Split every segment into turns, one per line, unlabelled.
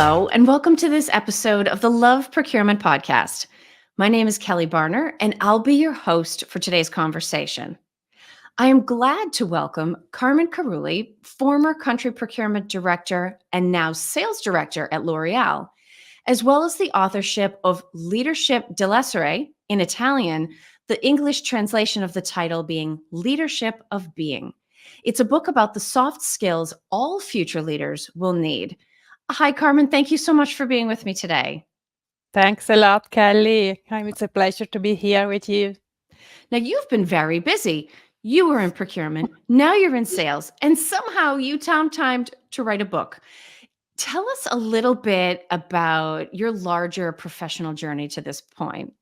Hello, and welcome to this episode of the Love Procurement Podcast. My name is Kelly Barner, and I'll be your host for today's conversation. I am glad to welcome Carmen Carulli, former country procurement director and now sales director at L'Oreal, as well as the authorship of Leadership dell'Essere in Italian, the English translation of the title being Leadership of Being. It's a book about the soft skills all future leaders will need. Hi, Carmen. Thank you so much for being with me today.
Thanks a lot, Kelly. It's a pleasure to be here with you.
Now, you've been very busy. You were in procurement, now you're in sales, and somehow you timed to write a book. Tell us a little bit about your larger professional journey to this point.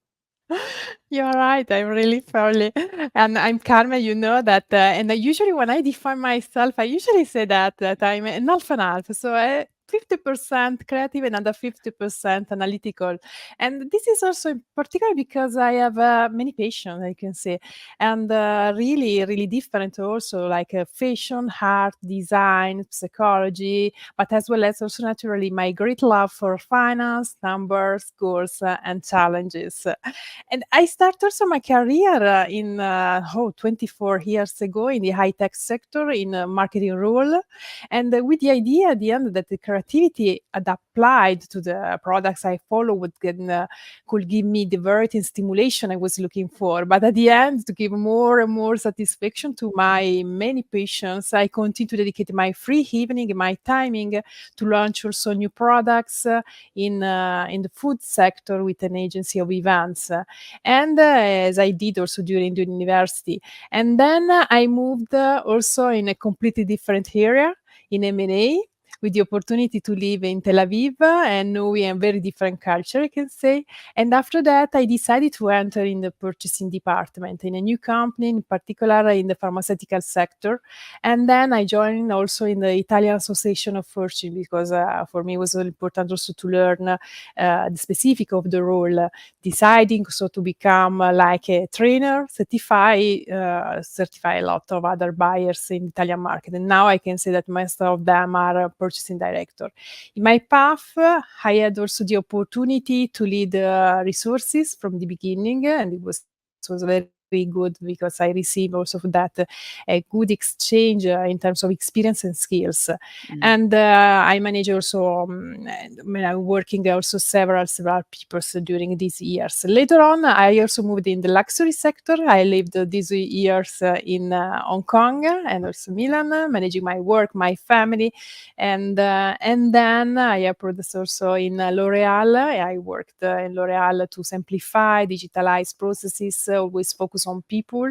You're right. I'm really fairly. And I'm Carmen, you know that. And usually when I define myself, I usually say that I'm an half and half. So 50% creative and another 50% analytical. And this is also in particular because I have many passions, I can say, and really, really different also, like fashion, art, design, psychology, but as well as also naturally my great love for finance, numbers, goals, and challenges. And I started also my career in 24 years ago in the high tech sector in a marketing role, and with the idea at the end that the creativity had applied to the products I follow could give me the variety and stimulation I was looking for. But at the end, to give more and more satisfaction to my many patients, I continue to dedicate my free evening, my timing to launch also new products in the food sector with an agency of events, and as I did also during the university. And then I moved also in a completely different area in M&A with the opportunity to live in Tel Aviv and knowing a very different culture, I can say. And after that, I decided to enter in the purchasing department in a new company, in particular in the pharmaceutical sector. And then I joined also in the Italian Association of Purchasing because for me it was very important also to learn the specific of the role, deciding so to become like a trainer, certify a lot of other buyers in the Italian market. And now I can say that most of them are purchasing director. In my path, I had also the opportunity to lead resources from the beginning, and it was very good because I received also for that a good exchange in terms of experience and skills. And I manage also when I'm working also several people during these years. Later on, I also moved in the luxury sector. I lived these years in Hong Kong and also Milan, managing my work, my family, and then I applied also in L'Oreal. I worked in L'Oreal to simplify, digitalize processes, always focus on people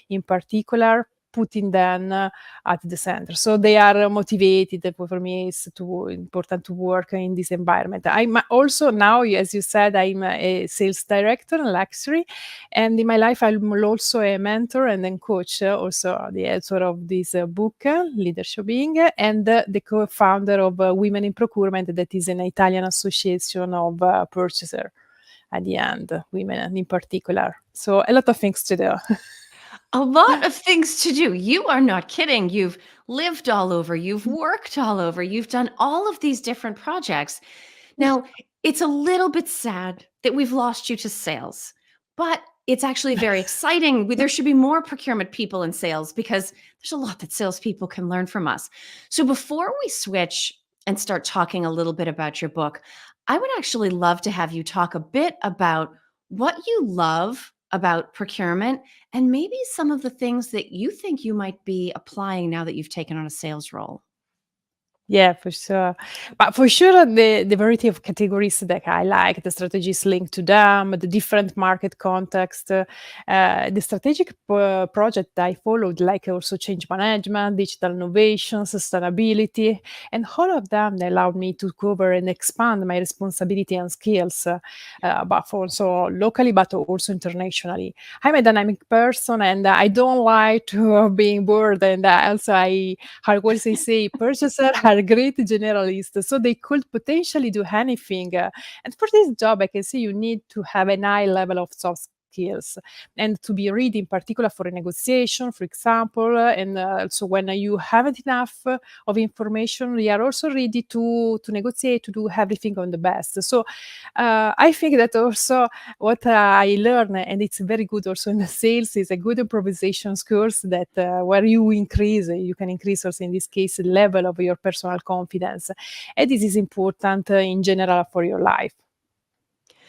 in particular, putting them at the center. So they are motivated. For me, it's important to work in this environment. I'm also now, as you said, I'm a sales director in luxury. And in my life, I'm also a mentor and then coach, also the author of this book, Leadership Being, and the co-founder of Women in Procurement, that is an Italian association of purchasers at the end, women in particular. So a lot of things to do.
A lot of things to do. You are not kidding. You've lived all over, you've worked all over, you've done all of these different projects. Now, it's a little bit sad that we've lost you to sales, but it's actually very exciting. There should be more procurement people in sales because there's a lot that salespeople can learn from us. So before we switch and start talking a little bit about your book, I would actually love to have you talk a bit about what you love about procurement and maybe some of the things that you think you might be applying now that you've taken on a sales role.
Yeah, for sure. But for sure, the variety of categories that I like, the strategies linked to them, the different market context, the strategic project I followed, like also change management, digital innovation, sustainability, and all of them they allowed me to cover and expand my responsibility and skills, but for also locally, but also internationally. I'm a dynamic person, and I don't like to being bored, and also I always say purchaser are great generalists, so they could potentially do anything. And for this job, I can say you need to have a high level of soft skills, and to be ready in particular for a negotiation, for example, and also when you haven't enough of information, we are also ready to negotiate, to do everything on the best. So I think that also what I learn, and it's very good also in the sales, is a good improvisation course that where you can increase also in this case the level of your personal confidence, and this is important in general for your life.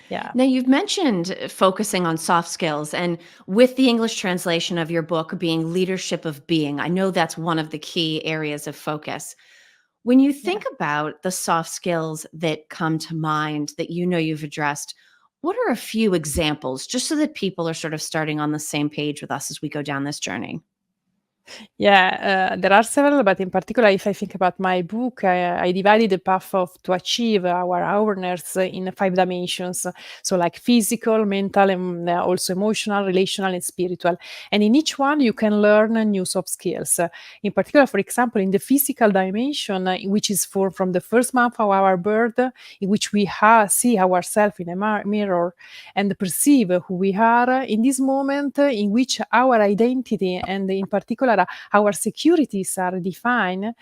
Yeah.
Now, you've mentioned focusing on soft skills, and with the English translation of your book being Leadership of Being, I know that's one of the key areas of focus. When you
Yeah.
think about the soft skills that come to mind that you know you've addressed, what are a few examples just so that people are sort of starting on the same page with us as we go down this journey?
Yeah, there are several, but in particular, if I think about my book, I divided the path of to achieve our awareness in 5 dimensions. So, like physical, mental, and also emotional, relational, and spiritual. And in each one, you can learn new soft skills. In particular, for example, in the physical dimension, which is from the first month of our birth, in which we see ourselves in a mirror and perceive who we are in this moment in which our identity and in particular our securities are defined.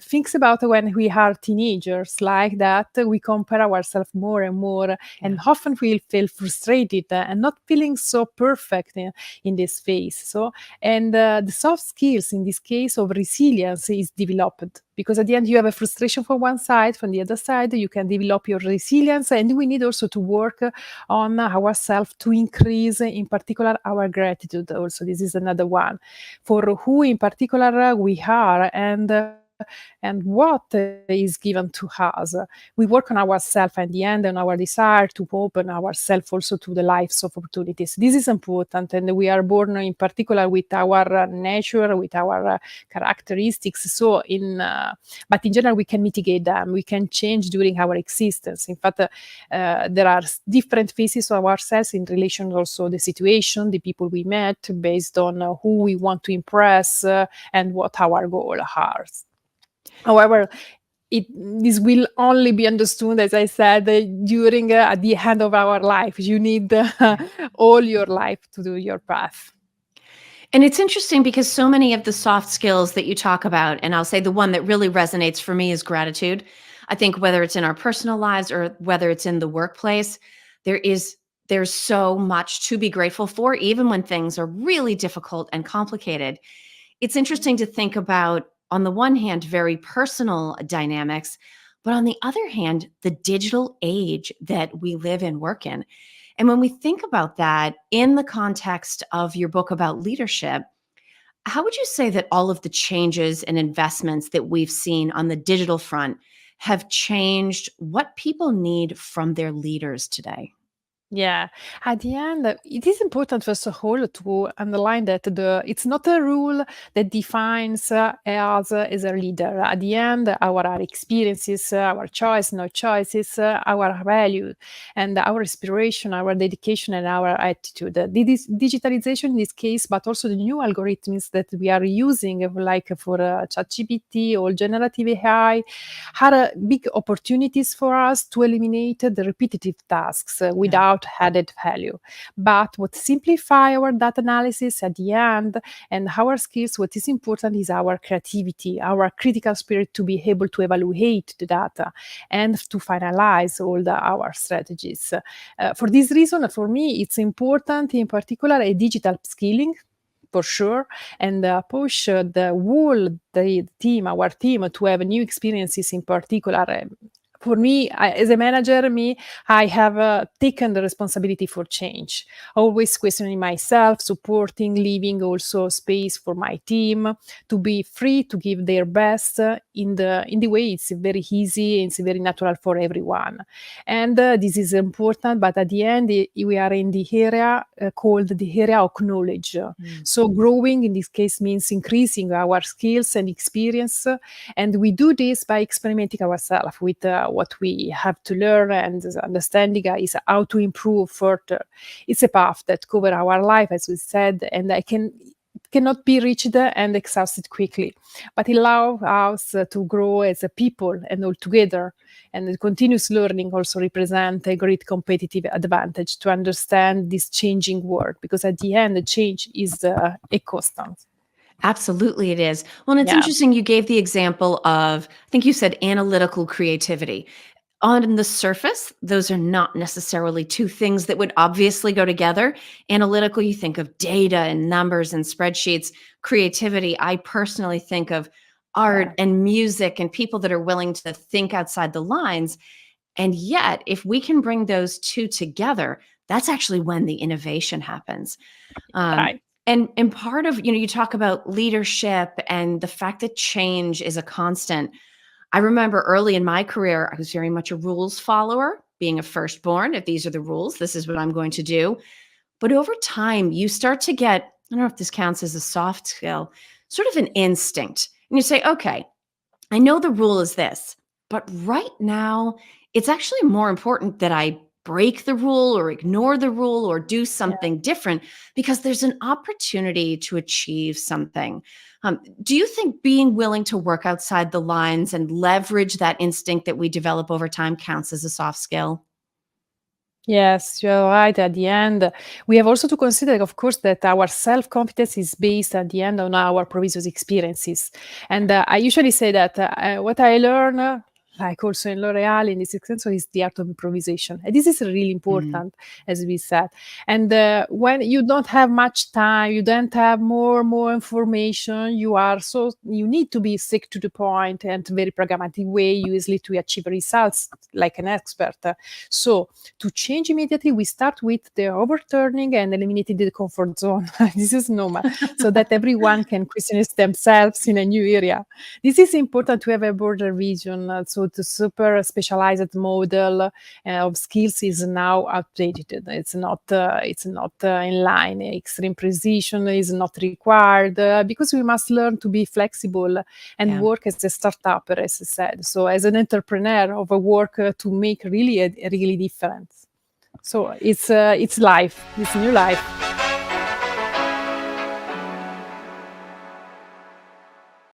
Thinks about when we are teenagers like that, we compare ourselves more and more,
Yeah.
and often we feel frustrated and not feeling so perfect in this phase. So, and the soft skills in this case of resilience is developed, because at the end you have a frustration from one side, from the other side you can develop your resilience, and we need also to work on ourselves to increase in particular our gratitude. Also, this is another one for who in particular we are, and what is given to us. We work on ourselves at the end, and our desire to open ourselves also to the lives of opportunities. This is important, and we are born in particular with our nature, with our characteristics. So but in general we can mitigate them, we can change during our existence. In fact, there are different phases of ourselves in relation also the situation, the people we met, based on who we want to impress, and what our goal are. However, this will only be understood, as I said, during at the end of our life. You need
Yeah.
all your life to do your path.
And it's interesting because so many of the soft skills that you talk about, and I'll say the one that really resonates for me is gratitude. I think whether it's in our personal lives or whether it's in the workplace, there is there's so much to be grateful for, even when things are really difficult and complicated. It's interesting to think about, on the one hand, very personal dynamics, but on the other hand, the digital age that we live and work in. And when we think about that in the context of your book about leadership, how would you say that all of the changes and investments that we've seen on the digital front have changed what people need from their leaders today?
Yeah, at the end, it is important first of all to underline that it's not a rule that defines us as a leader. At the end, our experiences, our choice, no choices, our value, and our inspiration, our dedication, and our attitude. This digitalization in this case, but also the new algorithms that we are using, like for ChatGPT or generative AI, are big opportunities for us to eliminate the repetitive tasks
Yeah.
without added value. But what simplify our data analysis at the end and our skills, what is important is our creativity, our critical spirit to be able to evaluate the data and to finalize our strategies. For this reason, for me, it's important in particular a digital skilling for sure, and push the team, our team, to have new experiences in particular. For me, as a manager, I have taken the responsibility for change, always questioning myself, supporting, leaving also space for my team to be free to give their best in the way it's very easy, it's very natural for everyone. And this is important, but at the end, we are in the area called the area of knowledge.
Mm.
So growing in this case means increasing our skills and experience, and we do this by experimenting ourselves with what we have to learn, and understanding is how to improve further. It's a path that cover our life, as we said, and I can cannot be reached and exhausted quickly, but it allows us to grow as a people and all together. And the continuous learning also represent a great competitive advantage to understand this changing world, because at the end, the change is a constant.
Absolutely, it is. Well, and it's
Yeah,
interesting you gave the example of, I think you said analytical creativity. On the surface, those are not necessarily two things that would obviously go together. Analytical, you think of data and numbers and spreadsheets. Creativity, I personally think of art
yeah,
and music and people that are willing to think outside the lines. And yet, if we can bring those two together, that's actually when the innovation happens. Um,
right.
and part of, you talk about leadership and the fact that change is a constant. I remember early in my career, I was very much a rules follower, being a firstborn. If these are the rules, this is what I'm going to do. But over time, you start to get, I don't know if this counts as a soft skill, sort of an instinct. And you say, okay, I know the rule is this, but right now, it's actually more important that I break the rule or ignore the rule or do something different because there's an opportunity to achieve something. Do you think being willing to work outside the lines and leverage that instinct that we develop over time counts as a soft skill?
Yes, you're right. At the end, we have also to consider, of course, that our self confidence is based at the end on our previous experiences. And I usually say that what I learn, like also in L'Oreal, in this example, is the art of improvisation. And this is really
Mm,
important, as we said. And when you don't have much time, you don't have more information, you need to be stick to the point and very pragmatic way, usually to achieve results like an expert. So to change immediately, we start with the overturning and eliminating the comfort zone. This is normal, so that everyone can question themselves in a new area. This is important to have a broader vision. So the super specialized model of skills is now outdated. It's not in line. Extreme precision is not required because we must learn to be flexible and
yeah.
work as a startup, as I said. So as an entrepreneur of a work to make really a really difference. So it's life, it's new life.